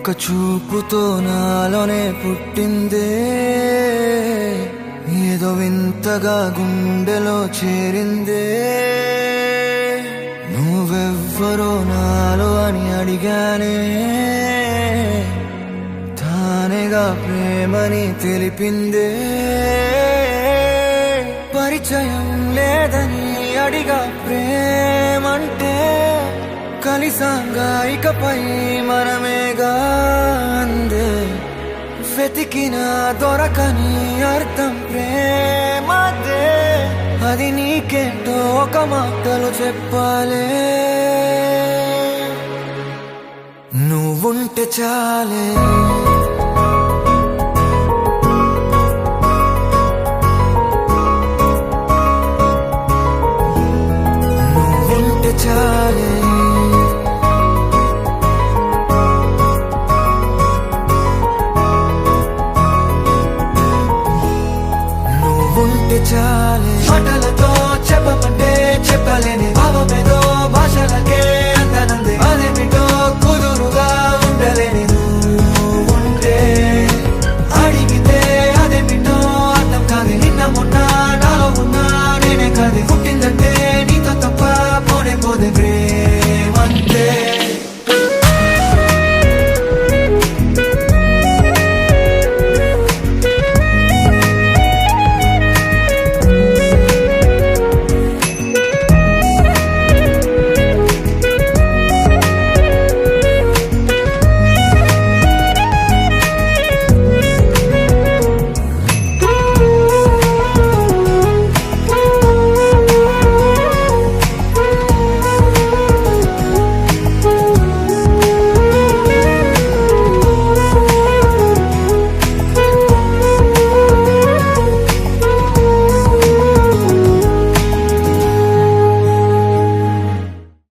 ఒక చూపుతో నాలోనే పుట్టిందే, ఏదో వింతగా గుండెలో చేరిందే. నువ్వెవ్వరో నాలో అని అడిగానే, తానేగా ప్రేమని తెలిపిందే. పరిచయం లేదని అడిగా ప్రేమంటే, కలిసాంగా ఇకపై మనమేగా అందే. వెతికిన దొరకని అర్థం ప్రేమదే, అది నీకేంటో ఒక మాటలో చెప్పాలే. నువ్వుంటే చాలే.